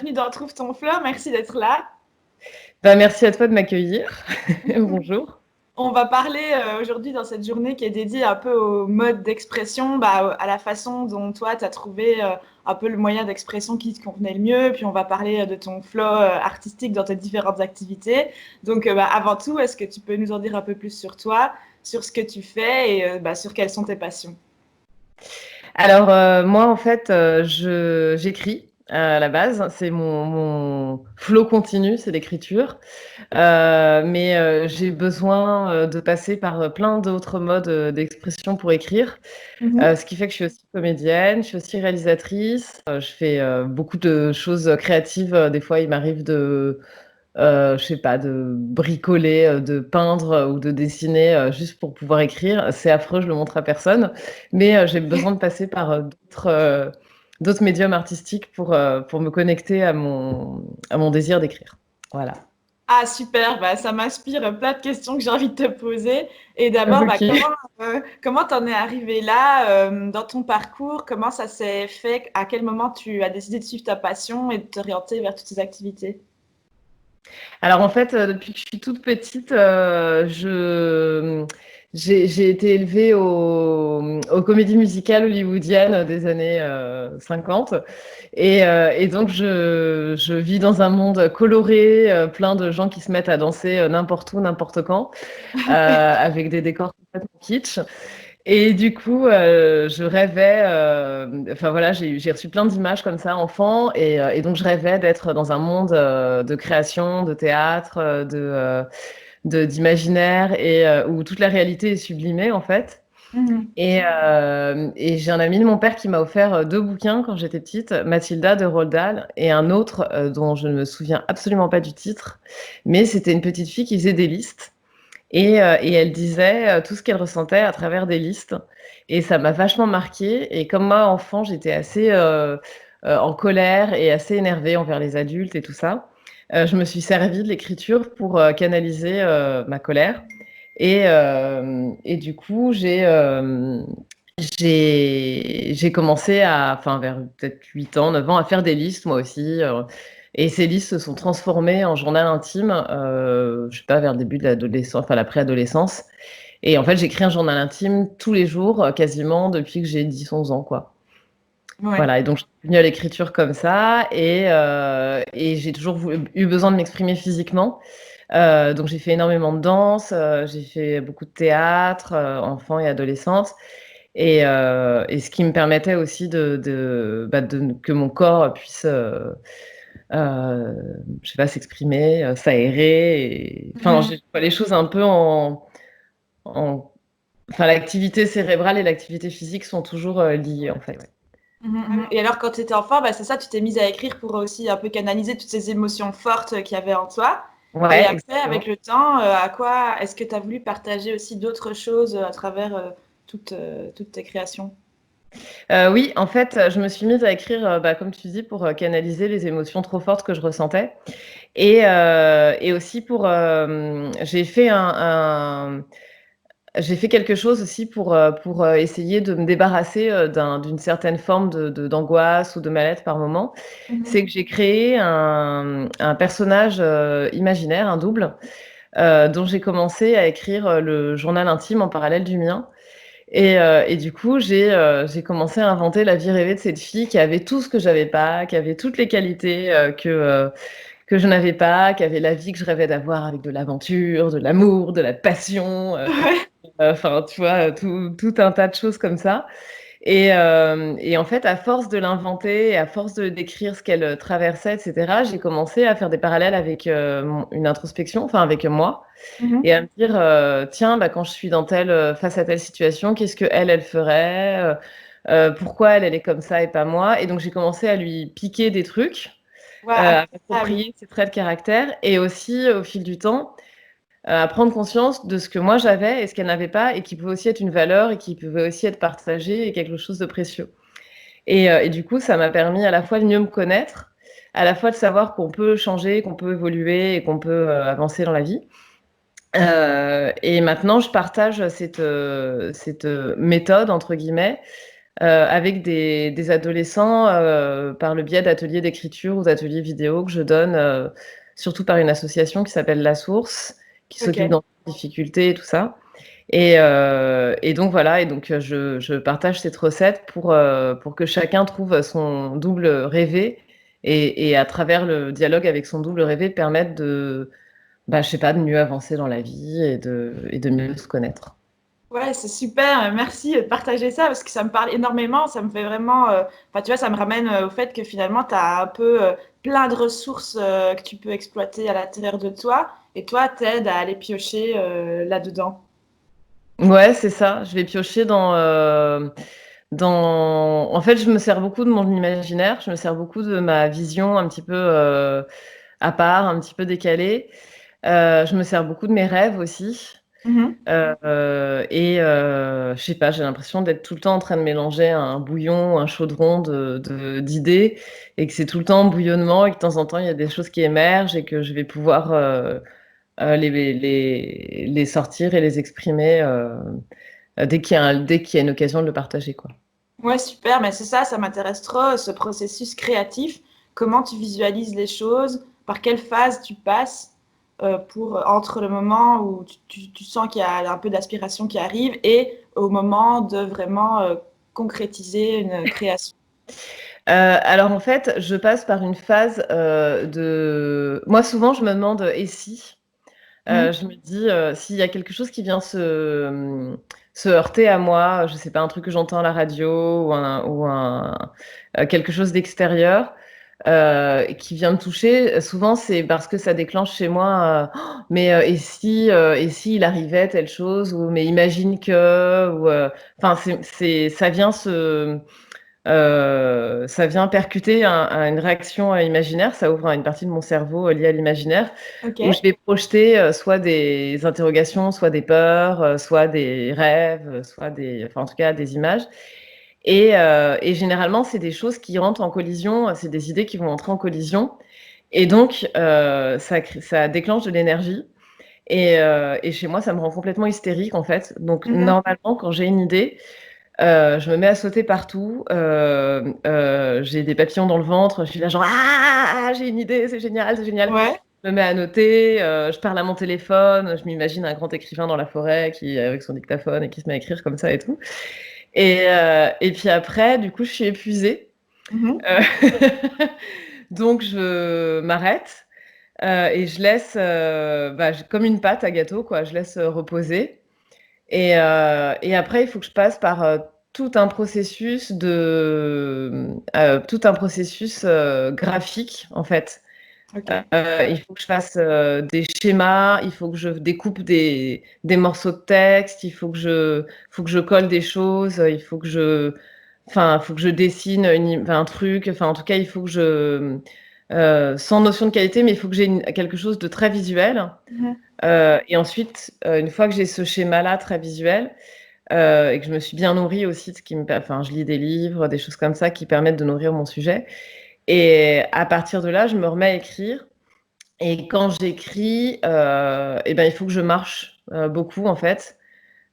bienvenue dans Trouve ton flow, merci d'être là. Merci à toi de m'accueillir. Bonjour. On va parler aujourd'hui dans cette journée qui est dédiée un peu au mode d'expression, à la façon dont toi, tu as trouvé un peu le moyen d'expression qui te convenait le mieux. Puis on va parler de ton flow artistique dans tes différentes activités. Donc avant tout, est-ce que tu peux nous en dire un peu plus sur toi, sur ce que tu fais et sur quelles sont tes passions? Alors, moi, en fait, j'écris à la base. C'est mon flow continu, c'est l'écriture. Mais j'ai besoin de passer par plein d'autres modes d'expression pour écrire. Mhm. Ce qui fait que je suis aussi comédienne, je suis aussi réalisatrice. Je fais beaucoup de choses créatives. Des fois, il m'arrive je sais pas, de bricoler, de peindre ou de dessiner juste pour pouvoir écrire. C'est affreux, je le montre à personne, mais j'ai besoin de passer par d'autres médiums artistiques pour me connecter à mon désir d'écrire. Voilà. Ah super, ça m'inspire plein de questions que j'ai envie de te poser. Et d'abord, Ok. comment t'en es arrivé là dans ton parcours? Comment ça s'est fait? À quel moment tu as décidé de suivre ta passion et de t'orienter vers toutes ces activités? Alors en fait, depuis que je suis toute petite, j'ai été élevée aux comédies musicales hollywoodiennes des années 50. Et donc je vis dans un monde coloré, plein de gens qui se mettent à danser n'importe où, n'importe quand, avec des décors complètement kitsch. Et du coup, je rêvais, enfin voilà, j'ai reçu plein d'images comme ça, enfant, et donc je rêvais d'être dans un monde de création, de théâtre, d'imaginaire, et où toute la réalité est sublimée en fait. Mhm. Et j'ai un ami de mon père qui m'a offert deux bouquins quand j'étais petite, Mathilda de Roald Dahl, et un autre dont je ne me souviens absolument pas du titre, mais c'était une petite fille qui faisait des listes. Et elle disait tout ce qu'elle ressentait à travers des listes. Et ça m'a vachement marquée. Et comme moi, enfant, j'étais assez en colère et assez énervée envers les adultes et tout ça, je me suis servie de l'écriture pour canaliser ma colère. Et du coup, j'ai commencé enfin, vers peut-être 8 ans, 9 ans, à faire des listes, moi aussi. Et ces listes se sont transformées en journal intime, je sais pas, vers le début de l'adolescence, enfin la préadolescence. Et en fait, j'écris un journal intime tous les jours, quasiment depuis que j'ai 10 11 ans, quoi. Ouais. Voilà, et donc je suis venue à l'écriture comme ça, et j'ai toujours eu besoin de m'exprimer physiquement. Donc j'ai fait énormément de danse, j'ai fait beaucoup de théâtre, enfant et adolescence. Et ce qui me permettait aussi que mon corps puisse, je sais pas, s'exprimer, s'aérer. Enfin, Mhm. je vois les choses un peu en... Enfin, l'activité cérébrale et l'activité physique sont toujours liées, en fait. Mhm, mhm. Et alors, quand tu étais enfant, c'est ça, tu t'es mise à écrire pour aussi un peu canaliser toutes ces émotions fortes qu'il y avait en toi. Et Ouais, après, avec exactement. le temps, à quoi est-ce que tu as voulu partager aussi d'autres choses à travers toutes tes créations? Oui, en fait, je me suis mise à écrire, comme tu dis, pour canaliser les émotions trop fortes que je ressentais. Et aussi j'ai fait quelque chose aussi pour essayer de me débarrasser d'une certaine forme d'angoisse ou de mal-être par moment. C'est que Mhm. j'ai créé un personnage imaginaire, un double, dont j'ai commencé à écrire le journal intime en parallèle du mien. Et du coup, j'ai commencé à inventer la vie rêvée de cette fille qui avait tout ce que j'avais pas, qui avait toutes les qualités que je n'avais pas, qui avait la vie que je rêvais d'avoir avec de l'aventure, de l'amour, de la passion, enfin, tu vois, tout un tas de choses comme ça. Et en fait, à force de l'inventer, et à force de décrire ce qu'elle traversait, etc., j'ai commencé à faire des parallèles avec une introspection, enfin avec moi, et à Mhm. me dire, tiens, quand je suis face à telle situation, qu'est-ce que elle ferait, pourquoi elle est comme ça et pas moi. Et donc j'ai commencé à lui piquer des trucs, Ouais, à incroyable. m'approprier ses traits de caractère, et aussi au fil du temps à prendre conscience de ce que moi j'avais et ce qu'elle n'avait pas, et qui pouvait aussi être une valeur et qui pouvait aussi être partagé et quelque chose de précieux. Et du coup, ça m'a permis à la fois de mieux me connaître, à la fois de savoir qu'on peut changer, qu'on peut évoluer et qu'on peut avancer dans la vie. Et maintenant, je partage cette méthode, entre guillemets, avec des adolescents par le biais d'ateliers d'écriture ou d'ateliers vidéo que je donne, surtout par une association qui s'appelle La Source, qui s'occupe Ok. d'enfants en difficulté et tout ça. Et donc voilà, et donc je partage cette recette pour que chacun trouve son double rêvé et à travers le dialogue avec son double rêvé permettre de, bah, je sais pas, de mieux avancer dans la vie et de mieux se connaître. Ouais, c'est super. Merci de partager ça parce que ça me parle énormément. Ça me fait vraiment. Enfin, tu vois, ça me ramène au fait que finalement, tu as un peu plein de ressources que tu peux exploiter à l'intérieur de toi. Et toi, t'aides à aller piocher là-dedans. Ouais, c'est ça. Je vais piocher en fait, je me sers beaucoup de mon imaginaire, je me sers beaucoup de ma vision un petit peu à part, un petit peu décalée. Je me sers beaucoup de mes rêves aussi. Mhm. Je sais pas, j'ai l'impression d'être tout le temps en train de mélanger un bouillon, un chaudron d'idées, et que c'est tout le temps en bouillonnement, et que de temps en temps, il y a des choses qui émergent, et que je vais pouvoir les sortir et les exprimer dès qu'il y a une occasion de le partager, quoi. Ouais, super. Mais c'est ça, ça m'intéresse trop, ce processus créatif. Comment tu visualises les choses, par quelle phase tu passes entre le moment où tu sens qu'il y a un peu d'aspiration qui arrive et au moment de vraiment concrétiser une création. Alors en fait, je passe par une phase moi souvent je me demande et si. Mhm. Je me dis, s'il y a quelque chose qui vient se heurter à moi, je sais pas, un truc que j'entends à la radio ou quelque chose d'extérieur, qui vient me toucher, souvent c'est parce que ça déclenche chez moi, «Mais, et si il arrivait telle chose?» ou «Mais imagine que» enfin c'est ça vient percuter une réaction imaginaire, ça ouvre une partie de mon cerveau liée à l'imaginaire, Ok. où je vais projeter soit des interrogations, soit des peurs, soit des rêves, enfin en tout cas des images. Et généralement, c'est des choses qui rentrent en collision, c'est des idées qui vont entrer en collision. Et donc, ça déclenche de l'énergie. Et chez moi, ça me rend complètement hystérique en fait. Donc, Mhm. normalement, quand j'ai une idée, je me mets à sauter partout. J'ai des papillons dans le ventre. Je suis là genre ah, j'ai une idée, c'est génial, c'est génial. Ouais. Je me mets à noter. Je parle à mon téléphone. Je m'imagine un grand écrivain dans la forêt qui avec son dictaphone et qui se met à écrire comme ça et tout. Et puis après, du coup, je suis épuisée. Mhm. Euh, donc je m'arrête et je laisse, bah, comme une pâte à gâteau, quoi. Je laisse reposer. Et après, il faut que je passe par tout un processus graphique, en fait. Ok. Il faut que je fasse des schémas, il faut que je découpe des morceaux de texte, faut que je colle des choses, faut que je dessine un truc. Enfin, en tout cas, il faut que sans notion de qualité, mais il faut que j'ai quelque chose de très visuel. Mhm. Et ensuite, une fois que j'ai ce schéma-là très visuel, et que je me suis bien nourrie aussi de enfin, je lis des livres, des choses comme ça qui permettent de nourrir mon sujet. Et à partir de là, je me remets à écrire. Et quand j'écris, et ben, il faut que je marche beaucoup en fait.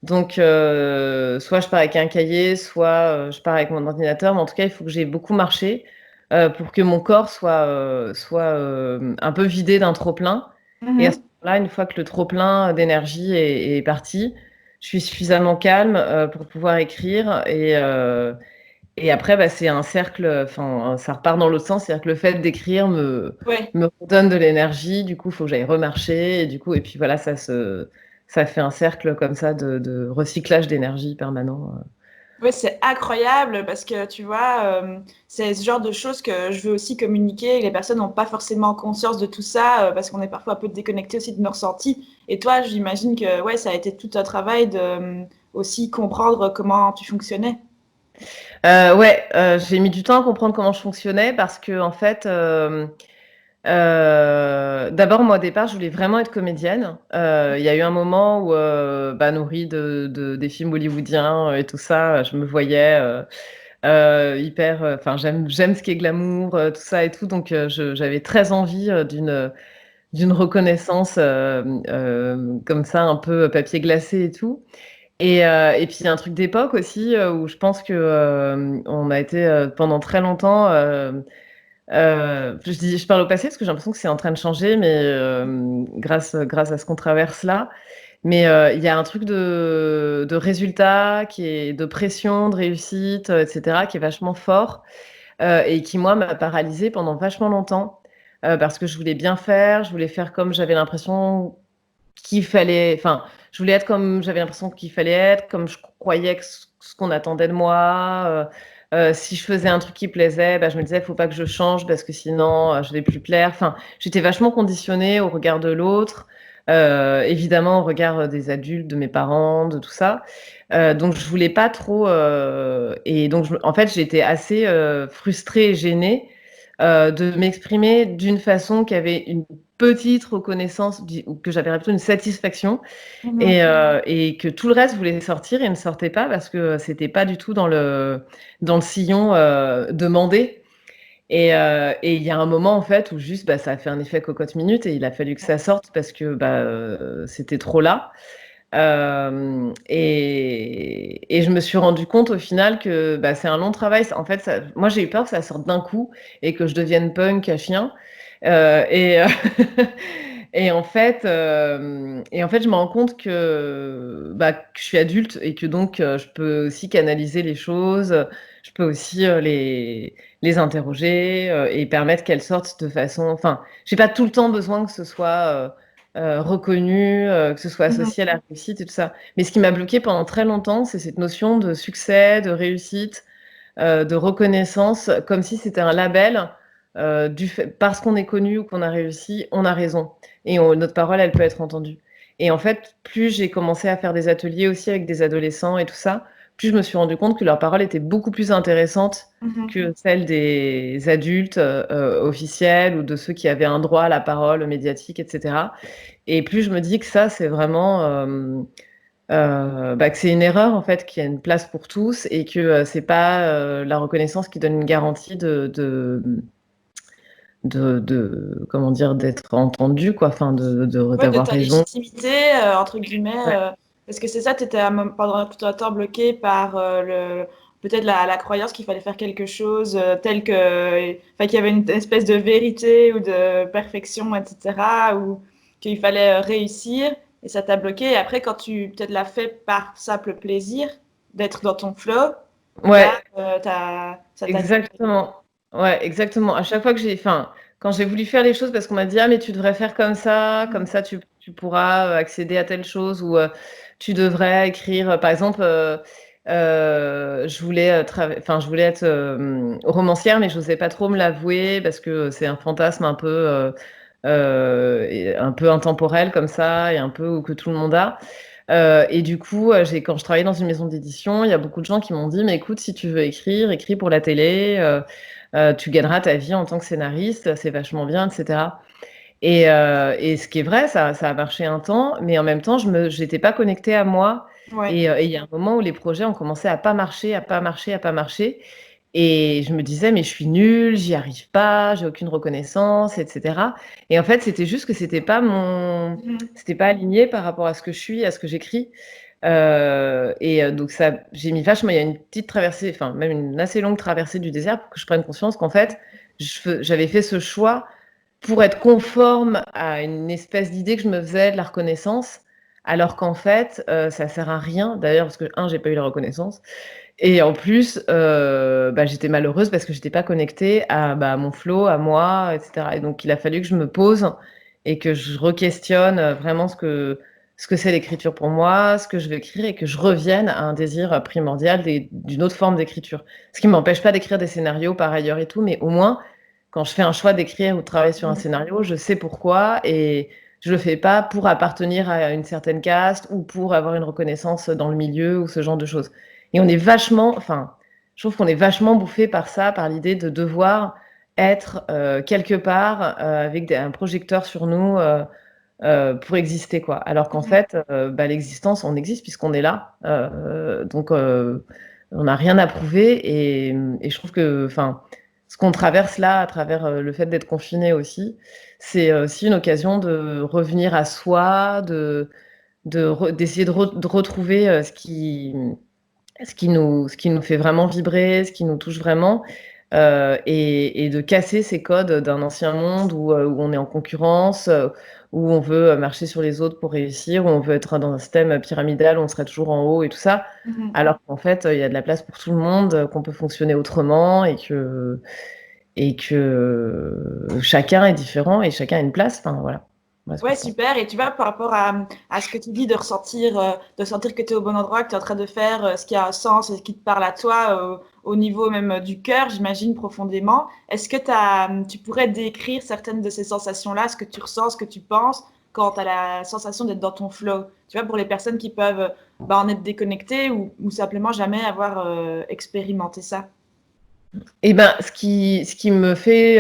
Donc, soit je pars avec un cahier, soit je pars avec mon ordinateur, mais en tout cas, il faut que j'ai beaucoup marché pour que mon corps soit un peu vidé d'un trop-plein. Et à ce Mhm. moment-là, une fois que le trop-plein d'énergie est parti, je suis suffisamment calme pour pouvoir écrire. Et après, bah, c'est un cercle, enfin, ça repart dans l'autre sens, c'est-à-dire que le fait d'écrire Ouais. me redonne de l'énergie, du coup, il faut que j'aille remarcher, et puis voilà, ça fait un cercle comme ça de recyclage d'énergie permanent. Ouais, c'est incroyable parce que tu vois, c'est ce genre de choses que je veux aussi communiquer et les personnes n'ont pas forcément conscience de tout ça parce qu'on est parfois un peu déconnecté aussi de nos ressentis. Et toi, j'imagine que ouais, ça a été tout un travail de aussi comprendre comment tu fonctionnais. Ouais, j'ai mis du temps à comprendre comment je fonctionnais parce que en fait, d'abord, moi, au départ, je voulais vraiment être comédienne. Il y a eu un moment où, bah, nourrie des films hollywoodiens et tout ça, je me voyais hyper. Enfin, j'aime ce qui est glamour, tout ça et tout. Donc, j'avais très envie d'une reconnaissance comme ça, un peu papier glacé et tout. Et puis il y a un truc d'époque aussi où je pense que on a été pendant très longtemps. Je parle au passé parce que j'ai l'impression que c'est en train de changer, mais grâce à ce qu'on traverse là. Mais il y a un truc de résultat, de pression, de réussite, etc., qui est vachement fort et qui, moi, m'a paralysée pendant vachement longtemps parce que je voulais bien faire, je voulais faire comme j'avais l'impression qu'il fallait, enfin, je voulais être comme j'avais l'impression qu'il fallait être, comme je croyais que ce qu'on attendait de moi. Si je faisais un truc qui plaisait, bah, je me disais, il faut pas que je change parce que sinon, je vais plus plaire. Enfin, j'étais vachement conditionnée au regard de l'autre, évidemment au regard des adultes, de mes parents, de tout ça. Donc, je voulais pas trop. Et donc, en fait, j'étais assez frustrée et gênée de m'exprimer d'une façon qui avait une petite reconnaissance, ou que j'avais plutôt une satisfaction, Mhm. et que tout le reste voulait sortir et ne sortait pas parce que c'était pas du tout dans le sillon demandé. Et il y a un moment en fait où juste bah, ça a fait un effet cocotte minute et il a fallu que ça sorte parce que bah, c'était trop là. Et je me suis rendu compte au final que bah, c'est un long travail. En fait, moi j'ai eu peur que ça sorte d'un coup et que je devienne punk à chien. Et, et en fait, je me rends compte que je suis adulte et que donc je peux aussi canaliser les choses. Je peux aussi les interroger et permettre qu'elles sortent de façon. Enfin, j'ai pas tout le temps besoin que ce soit reconnu, que ce soit Mhm. associé à la réussite et tout ça. Mais ce qui m'a bloqué pendant très longtemps, c'est cette notion de succès, de réussite, de reconnaissance, comme si c'était un label parce qu'on est connu ou qu'on a réussi, on a raison. Et notre parole, elle peut être entendue. Et en fait, plus j'ai commencé à faire des ateliers aussi avec des adolescents et tout ça, plus je me suis rendu compte que leur parole était beaucoup plus intéressante Mhm. que celle des adultes officiels ou de ceux qui avaient un droit à la parole médiatique, etc. Et plus je me dis que ça, c'est vraiment bah, que c'est une erreur en fait, qu'il y a une place pour tous et que c'est pas la reconnaissance qui donne une garantie comment dire, d'être entendu, quoi, enfin, Ouais, de d'avoir ta raison. légitimité, entre guillemets, Ouais. parce que c'est ça, tu étais pendant tout un temps bloqué par peut-être la croyance qu'il fallait faire quelque chose tel que, enfin, qu'il y avait une espèce de vérité ou de perfection, etc., ou qu'il fallait réussir, et ça t'a bloqué. Et après, quand tu peut-être l'as fait par simple plaisir d'être dans ton flow, là, Ouais, ça t'a libéré. exactement. Ouais, exactement. À chaque fois enfin, quand j'ai voulu faire les choses parce qu'on m'a dit, ah, mais tu devrais faire comme ça tu pourras accéder à telle chose ou tu devrais écrire, par exemple, je voulais être romancière, mais je n'osais pas trop me l'avouer parce que c'est un fantasme un peu intemporel comme ça et un peu que tout le monde a. Et du coup, quand je travaillais dans une maison d'édition, il y a beaucoup de gens qui m'ont dit, mais écoute, si tu veux écrire, écris pour la télé, tu gagneras ta vie en tant que scénariste, c'est vachement bien, etc. Et ce qui est vrai, ça a marché un temps, mais en même temps, j'étais pas connectée à moi. Ouais. Et il y a un moment où les projets ont commencé à pas marcher, à pas marcher, à pas marcher. Et je me disais, mais je suis nulle, j'y arrive pas, j'ai aucune reconnaissance, etc. Et en fait, c'était juste que Mhm. c'était pas aligné par rapport à ce que je suis, à ce que j'écris. Donc ça, j'ai mis vachement, il y a une petite traversée, enfin même une assez longue traversée du désert pour que je prenne conscience qu'en fait, j'avais fait ce choix pour être conforme à une espèce d'idée que je me faisais de la reconnaissance, alors qu'en fait, ça sert à rien. D'ailleurs, parce que j'ai pas eu la reconnaissance, et en plus, bah, j'étais malheureuse parce que j'étais pas connectée à bah, mon flow, à moi, etc. Et donc, il a fallu que je me pose et que je re-questionne vraiment ce que c'est l'écriture pour moi, ce que je veux écrire et que je revienne à un désir primordial d'une autre forme d'écriture. Ce qui ne m'empêche pas d'écrire des scénarios par ailleurs et tout, mais au moins, quand je fais un choix d'écrire ou de travailler sur un scénario, je sais pourquoi et je le fais pas pour appartenir à une certaine caste ou pour avoir une reconnaissance dans le milieu ou ce genre de choses. Et on est vachement, enfin, je trouve qu'on est vachement bouffé par ça, par l'idée de devoir être quelque part avec un projecteur sur nous pour exister, quoi. Alors qu'en Mhm. fait, bah, l'existence, on existe puisqu'on est là. Donc, on n'a rien à prouver. Et je trouve que, enfin, ce qu'on traverse là, à travers le fait d'être confiné aussi, c'est aussi une occasion de revenir à soi, d'essayer de retrouver ce qui nous fait vraiment vibrer, ce qui nous touche vraiment, et de casser ces codes d'un ancien monde où on est en concurrence, où on veut marcher sur les autres pour réussir, où on veut être dans un système pyramidal où on serait toujours en haut et tout ça. Mhm. Alors qu'en fait, il y a de la place pour tout le monde, qu'on peut fonctionner autrement et que chacun est différent et chacun a une place. Enfin, voilà. Voilà ce que Ouais, je pense. super. Et tu vois, par rapport à ce que tu dis de sentir que tu es au bon endroit, que tu es en train de faire ce qui a un sens et ce qui te parle à toi, au niveau même du cœur, j'imagine profondément. Est-ce que tu pourrais décrire certaines de ces sensations-là, ce que tu ressens, ce que tu penses, quand tu as la sensation d'être dans ton flow? Tu vois, pour les personnes qui peuvent en être déconnectées ou simplement jamais avoir expérimenté ça. Et ben, ce qui me fait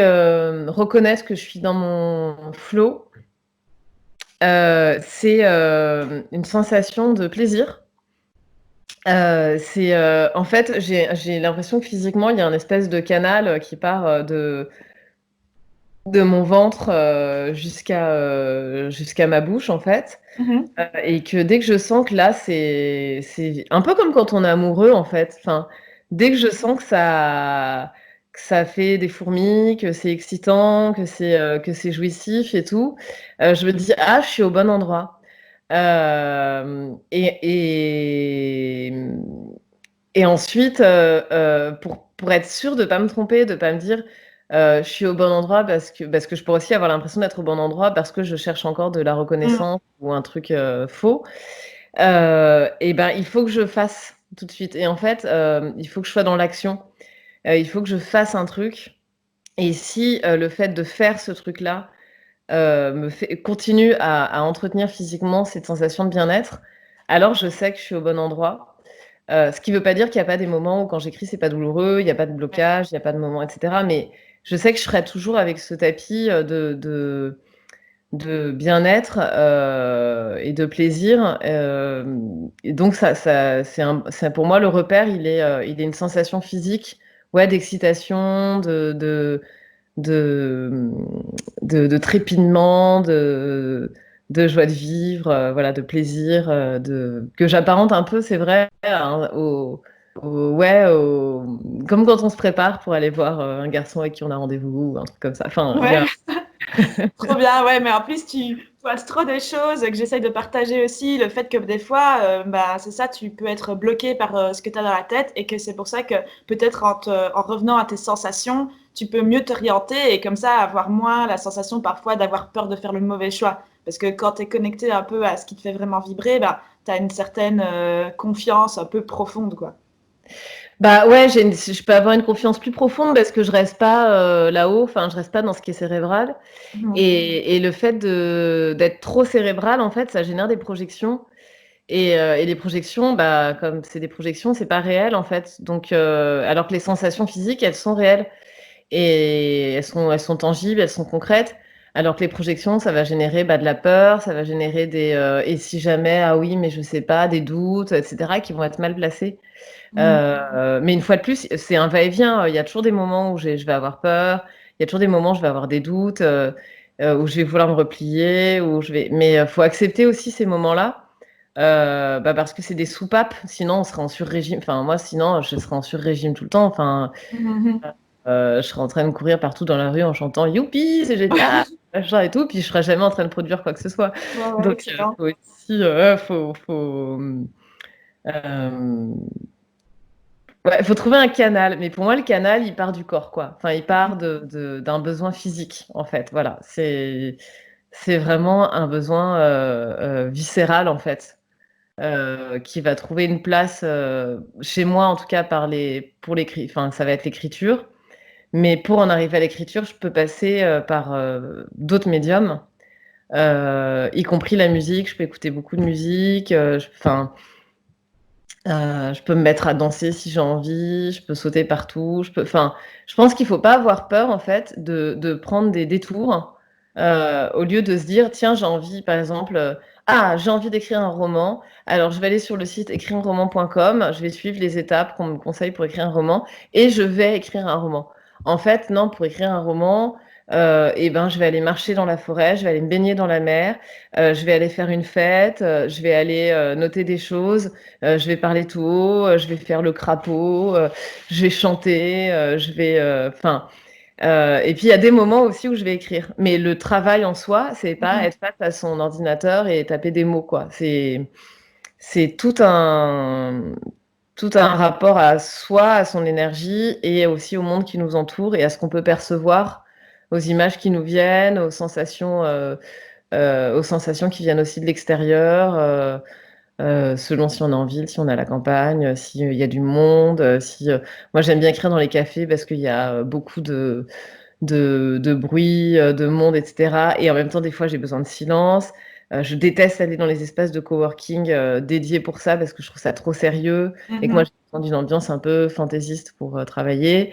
reconnaître que je suis dans mon flow, c'est une sensation de plaisir. En fait, j'ai l'impression que physiquement, il y a un espèce de canal qui part de mon ventre jusqu'à ma bouche, en fait. Mhm. Et que dès que je sens que là, c'est un peu comme quand on est amoureux, en fait. Enfin, dès que je sens que ça fait des fourmis, que c'est excitant, que c'est jouissif et tout, je me dis: «Ah, je suis au bon endroit». Hem et ensuite, pour être sûre de pas me tromper, de pas me dire, «Je suis au bon endroit» parce que je pourrais aussi avoir l'impression d'être au bon endroit parce que je cherche encore de la Mm. reconnaissance ou un truc, faux. Et ben, il faut que je fasse tout de suite et en fait, il faut que je sois dans l'action. Il faut que je fasse un truc et si, le fait de faire ce truc-là, me fait continue à entretenir physiquement cette sensation de bien-être, alors je sais que je suis au bon endroit. Ce qui veut pas dire qu'il y a pas des moments où quand j'écris, c'est pas douloureux, il y a pas de Ouais. blocage, il y a pas de moment et cetera, mais je sais que je serai toujours avec ce tapis, de bien-être, et de plaisir, et donc c'est pour moi le repère, il est une sensation physique, ouais, d'excitation, de, mmh, de trépinement, de joie de vivre, voilà, de plaisir, de que j'apparente un peu, c'est vrai, ouais, comme quand on se prépare pour aller voir, un garçon avec qui on a rendez-vous ou un truc comme ça. Enfin, il y Ouais. a Trop bien, ouais, mais en plus, tu passes trop des choses que j'essaye de partager aussi. Le fait que des fois, c'est ça, tu peux être bloqué par ce que tu as dans la tête et que c'est pour ça que peut-être en revenant à tes sensations, tu peux mieux t'orienter et comme ça avoir moins la sensation parfois d'avoir peur de faire le mauvais choix. Parce que quand tu es connecté un peu à ce qui te fait vraiment vibrer, tu as une certaine confiance un peu profonde, quoi. bah, ouais, je peux avoir une confiance plus profonde parce que je reste pas, là-haut, enfin, je reste pas dans ce qui est cérébral Mhm. et le fait d'être trop cérébral, en fait, ça génère des projections et les projections, bah, comme c'est des projections, c'est pas réel, en fait, donc alors que les sensations physiques, elles sont réelles et elles sont tangibles, elles sont concrètes, alors que les projections, ça va générer, bah, de la peur, ça va générer «Et si jamais? Ah oui, mais je sais pas», des doutes et cetera qui vont être mal placés. Mhm. Mais une fois de plus, c'est un va-et-vient, il y a toujours des moments où je vais avoir peur, il y a toujours des moments où je vais avoir des doutes, où je vais vouloir me replier, où je vais mais faut accepter aussi ces moments-là, bah, parce que c'est des soupapes, sinon on serait en sur-régime. Enfin moi sinon, je serais en sur-régime tout le temps, enfin, Mhm. je serais en train de courir partout dans la rue en chantant: «Youpi, c'est génial!» machin et tout, puis je serais jamais en train de produire quoi que ce soit. Ouais, ouais, Donc excellent. faut aussi, ouais, faut trouver un canal, mais pour moi, le canal, il part du corps, quoi. Enfin, il part d'un besoin physique, en fait, voilà. C'est vraiment un besoin, viscéral, en fait, qui va trouver une place, chez moi, en tout cas, enfin, ça va être l'écriture, mais pour en arriver à l'écriture, je peux passer, par, d'autres médiums, y compris la musique. Je peux écouter beaucoup de musique, je peux me mettre à danser si j'ai envie, je peux sauter partout, enfin, je pense qu'il faut pas avoir peur en fait de prendre des détours, au lieu de se dire: «Tiens, j'ai envie», par exemple, «Ah, j'ai envie d'écrire un roman, alors je vais aller sur le site écrireunroman.com, je vais suivre les étapes qu'on me conseille pour écrire un roman et je vais écrire un roman». En fait, non, pour écrire un roman, et ben, je vais aller marcher dans la forêt, je vais aller me baigner dans la mer, je vais aller faire une fête, je vais aller, noter des choses, je vais parler tout haut, je vais faire le crapaud, je vais chanter, je vais, enfin, et puis il y a des moments aussi où je vais écrire. Mais le travail en soi, c'est pas Mhm. être face à son ordinateur et taper des mots, quoi. C'est tout un rapport à soi, à son énergie et aussi au monde qui nous entoure et à ce qu'on peut percevoir, aux images qui nous viennent, aux sensations qui viennent aussi de l'extérieur, selon si on est en ville, si on est à la campagne, s'il y a du monde, si, moi j'aime bien écrire dans les cafés parce qu'il y a, beaucoup de bruit, de monde et cetera et en même temps, des fois, j'ai besoin de silence. Je déteste aller dans les espaces de coworking, dédiés pour ça parce que je trouve ça trop sérieux et que moi, Mhm. j'ai besoin d'une ambiance un peu fantaisiste pour, travailler.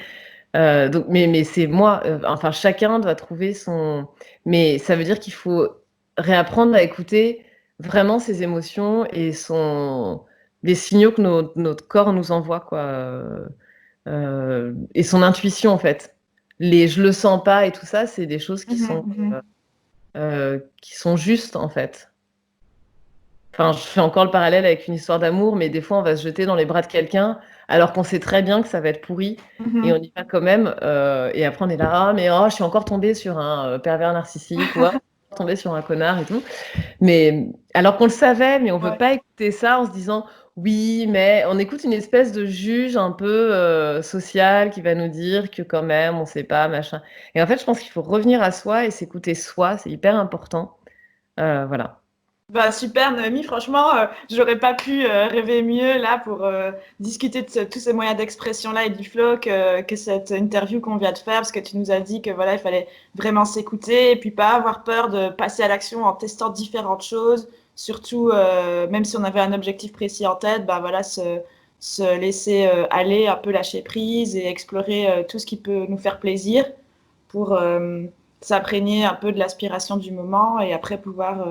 Donc mais c'est moi, enfin, chacun doit trouver son mais ça veut dire qu'il faut réapprendre à écouter vraiment ses émotions et les signaux que notre corps nous envoie, quoi, et son intuition, en fait. Les «je le sens pas» et tout ça, c'est des choses Mhm. Mhm. qui sont justes, en fait. Enfin, je fais encore le parallèle avec une histoire d'amour, mais des fois, on va se jeter dans les bras de quelqu'un, alors qu'on sait très bien que ça va être pourri et on Mhm. y va quand même, et après on est là: «Ah mais oh, je suis encore tombée sur un, pervers narcissique» ou «Ah, je suis encore tombée sur un connard» et tout. Mais alors qu'on le savait, mais on veut Ouais. pas écouter ça en se disant: «Oui, mais» on écoute une espèce de juge un peu, social qui va nous dire que quand même on sait pas, machin et en fait, je pense qu'il faut revenir à soi et s'écouter soi, c'est hyper important, voilà. Bah, super Naomi, franchement, j'aurais pas pu rêver mieux là pour discuter de tous ces moyens d'expression là et du flow que cette interview qu'on vient de faire parce que tu nous as dit que voilà, il fallait vraiment s'écouter et puis pas avoir peur de passer à l'action en testant différentes choses, surtout même si on avait un objectif précis en tête, bah voilà, se laisser aller, un peu lâcher prise et explorer tout ce qui peut nous faire plaisir pour s'imprégner un peu de l'aspiration du moment et après pouvoir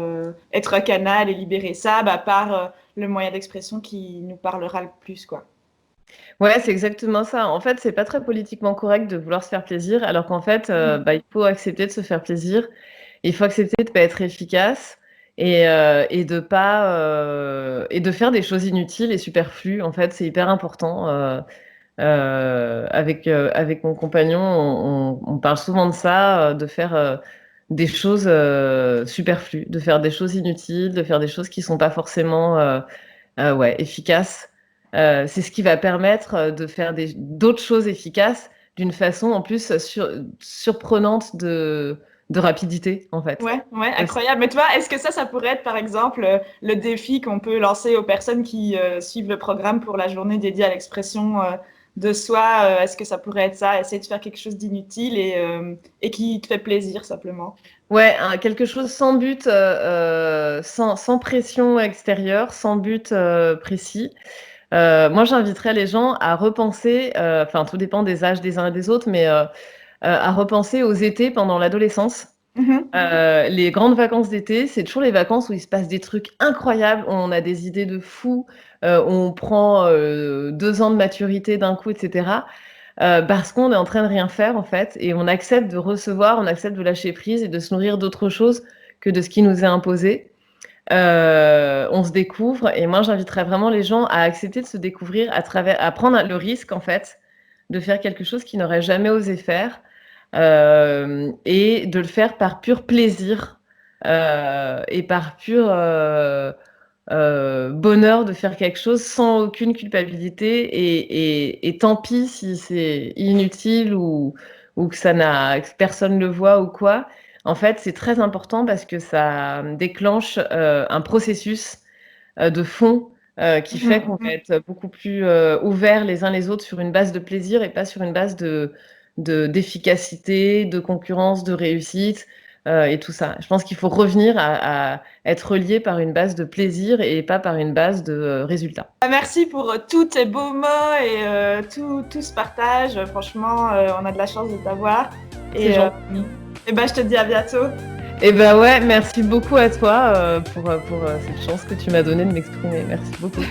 être un canal et libérer ça bah, par le moyen d'expression qui nous parlera le plus, quoi. Ouais, c'est exactement ça. En fait, c'est pas très politiquement correct de vouloir se faire plaisir, alors qu'en fait, Mhm. bah, il faut accepter de se faire plaisir. Il faut accepter de pas être efficace et de pas, et de faire des choses inutiles et superflues. En fait, c'est hyper important, avec mon compagnon, on parle souvent de ça, de faire, des choses, superflues, de faire des choses inutiles, de faire des choses qui sont pas forcément, ouais, efficace. C'est ce qui va permettre, de faire d'autres choses efficaces d'une façon en plus surprenante de rapidité, en fait. Ouais, ouais, Parce incroyable. Mais toi, est-ce que ça pourrait être, par exemple, le défi qu'on peut lancer aux personnes qui suivent le programme pour la journée dédiée à l'expression de soi? Est-ce que ça pourrait être ça, essayer de faire quelque chose d'inutile et qui te fait plaisir, simplement? ouais, quelque chose sans but, sans pression extérieure, sans but, précis. Moi, j'inviterais les gens à repenser, enfin, tout dépend des âges des uns et des autres, mais à repenser aux étés pendant l'adolescence. Mhm. Les grandes vacances d'été, c'est toujours les vacances où il se passe des trucs incroyables, où on a des idées de fou, on prend, 2 ans de maturité d'un coup et cetera, parce qu'on est en train de rien faire, en fait et on accepte de recevoir, on accepte de lâcher prise et de se nourrir d'autre chose que de ce qui nous est imposé. On se découvre et moi, j'inviterais vraiment les gens à accepter de se découvrir à prendre le risque, en fait, de faire quelque chose qu'ils n'auraient jamais osé faire, et de le faire par pur plaisir, et par pur, bonheur de faire quelque chose sans aucune culpabilité et tant pis si c'est inutile ou que personne le voit ou quoi. En fait, c'est très important parce que ça déclenche, un processus, de fond, qui fait Mhm. qu'on va Mhm. être beaucoup plus, ouverts les uns les autres sur une base de plaisir et pas sur une base d'efficacité, de concurrence, de réussite, et tout ça. Je pense qu'il faut revenir à être relié par une base de plaisir et pas par une base de, résultats. Merci pour tous tes beaux mots et tout ce partage. Franchement, on a de la chance de t'avoir. C'est Et, gentil. et ben, je te dis à bientôt. Et bah, ouais, merci beaucoup à toi, pour cette chance que tu m'as donnée de m'exprimer. Merci beaucoup.